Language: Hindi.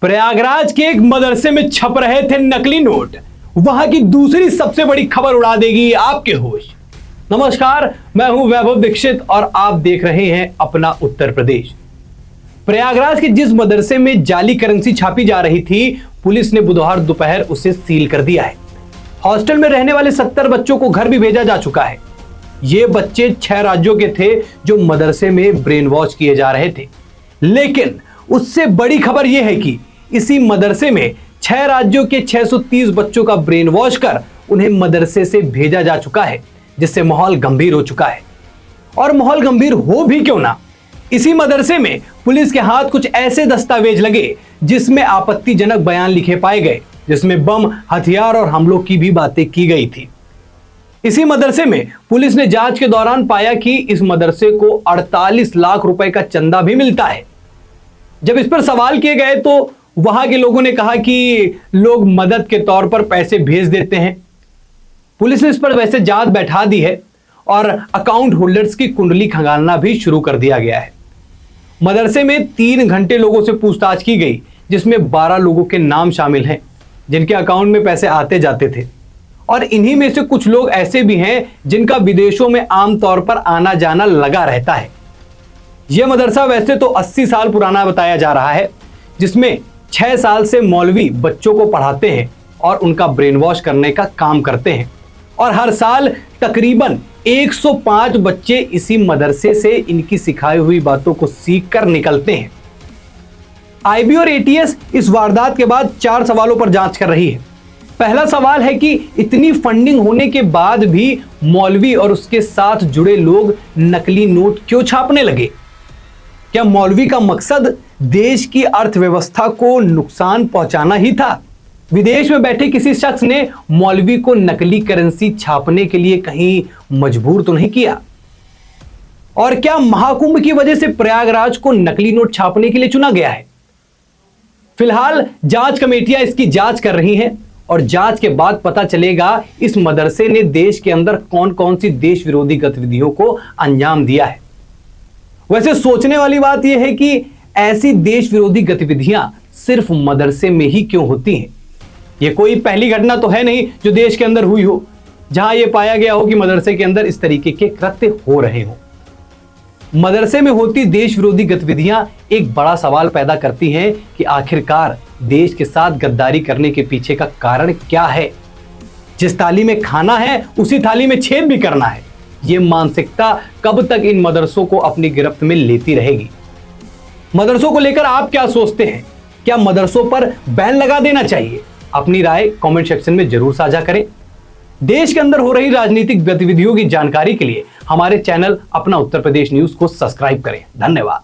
प्रयागराज के एक मदरसे में छप रहे थे नकली नोट। वहां की दूसरी सबसे बड़ी खबर उड़ा देगी आपके होश। नमस्कार, मैं हूं वैभव दीक्षित और आप देख रहे हैं अपना उत्तर प्रदेश। प्रयागराज के जिस मदरसे में जाली करेंसी छापी जा रही थी, पुलिस ने बुधवार दोपहर उसे सील कर दिया है। हॉस्टल में रहने वाले 70 बच्चों को घर भी भेजा जा चुका है। ये बच्चे 6 राज्यों के थे जो मदरसे में ब्रेन वॉश किए जा रहे थे। लेकिन उससे बड़ी खबर यह है कि इसी मदरसे में 6 राज्यों के 630 बच्चों का ब्रेन वॉश कर उन्हें मदरसे से भेजा जा चुका है, जिससे माहौल गंभीर हो चुका है। और माहौल गंभीर हो भी क्यों ना, इसी मदरसे में पुलिस के हाथ कुछ ऐसे दस्तावेज लगे जिसमें आपत्तिजनक बयान लिखे पाए गए, जिसमें बम, हथियार और हमलों की भी बातें की गई थी। इसी मदरसे में पुलिस ने जांच के दौरान पाया कि इस मदरसे को 48 लाख रुपए का चंदा भी मिलता है। जब इस पर सवाल किए गए तो वहां के लोगों ने कहा कि लोग मदद के तौर पर पैसे भेज देते हैं। पुलिस ने इस पर वैसे जांच बैठा दी है और अकाउंट होल्डर्स की कुंडली खंगालना भी शुरू कर दिया गया है। मदरसे में 3 घंटे लोगों से पूछताछ की गई, जिसमें 12 लोगों के नाम शामिल हैं जिनके अकाउंट में पैसे आते जाते थे। और इन्हीं में से कुछ लोग ऐसे भी हैं जिनका विदेशों में आमतौर पर आना जाना लगा रहता है। यह मदरसा वैसे तो 80 साल पुराना बताया जा रहा है, जिसमें 6 साल से मौलवी बच्चों को पढ़ाते हैं और उनका ब्रेन वॉश करने का काम करते हैं। और हर साल तकरीबन 105 बच्चे इसी मदरसे से इनकी सिखाई हुई बातों को सीख कर निकलते हैं। आईबी और एटीएस इस वारदात के बाद 4 सवालों पर जांच कर रही है। पहला सवाल है कि इतनी फंडिंग होने के बाद भी मौलवी और उसके साथ जुड़े लोग नकली नोट क्यों छापने लगे? क्या मौलवी का मकसद देश की अर्थव्यवस्था को नुकसान पहुंचाना ही था? विदेश में बैठे किसी शख्स ने मौलवी को नकली करेंसी छापने के लिए कहीं मजबूर तो नहीं किया? और क्या महाकुंभ की वजह से प्रयागराज को नकली नोट छापने के लिए चुना गया है? फिलहाल जांच कमेटियां इसकी जांच कर रही हैं और जांच के बाद पता चलेगा इस मदरसे ने देश के अंदर कौन कौन सी देश विरोधी गतिविधियों को अंजाम दिया है। वैसे सोचने वाली बात यह है कि ऐसी देश विरोधी गतिविधियां सिर्फ मदरसे में ही क्यों होती हैं? यह कोई पहली घटना तो है नहीं जो देश के अंदर हुई हो, जहां यह पाया गया हो कि मदरसे के अंदर इस तरीके के कृत्य हो रहे हो। मदरसे में होती देश विरोधी गतिविधियां एक बड़ा सवाल पैदा करती हैं कि आखिरकार देश के साथ गद्दारी करने के पीछे का कारण क्या है? जिस थाली में खाना है उसी थाली में छेद भी करना है। यह मानसिकता कब तक इन मदरसों को अपनी गिरफ्त में लेती रहेगी? मदरसों को लेकर आप क्या सोचते हैं? क्या मदरसों पर बैन लगा देना चाहिए? अपनी राय कमेंट सेक्शन में जरूर साझा करें। देश के अंदर हो रही राजनीतिक गतिविधियों की जानकारी के लिए हमारे चैनल अपना उत्तर प्रदेश न्यूज को सब्सक्राइब करें। धन्यवाद।